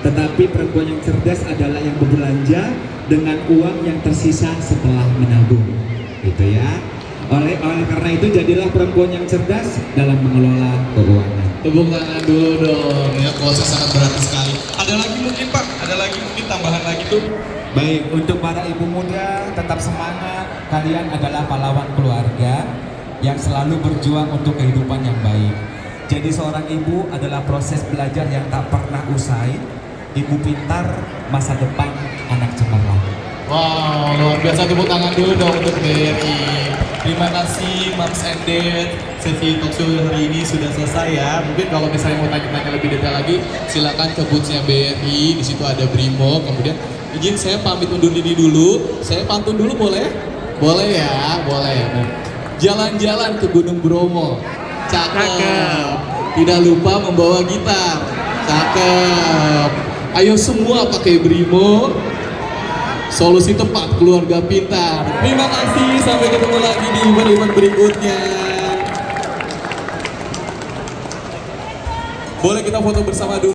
Tetapi perempuan yang cerdas adalah yang berbelanja dengan uang yang tersisa setelah menabung. Gitu ya. Oleh karena itu jadilah perempuan yang cerdas dalam mengelola keuangan. Tepuk tangan dulu dong, ya kuasa sangat berarti sekali. Ada lagi mungkin Pak, ada lagi mungkin tambahan lagi tuh. Baik, untuk para ibu muda tetap semangat. Kalian adalah pahlawan keluarga yang selalu berjuang untuk kehidupan yang baik. Jadi seorang ibu adalah proses belajar yang tak pernah usai. Ibu pintar, masa depan anak cemerlang. Wow, luar biasa, tepuk tangan dulu dong untuk BRI. Terima kasih Moms and Dad. Sesi talk show hari ini sudah selesai ya. Mungkin kalau misalnya mau tanya-tanya lebih detail lagi, silakan ke booth-nya BRI. Di situ ada Brimo. Kemudian izin saya pamit undur diri dulu. Saya pantun dulu boleh? Boleh ya, boleh. Jalan-jalan ke Gunung Bromo. Cakep. Tidak lupa membawa gitar. Cakep. Ayo semua pakai Brimo. Solusi tepat keluarga pintar. Terima kasih, sampai ketemu lagi di event-event berikutnya. Boleh kita foto bersama dulu.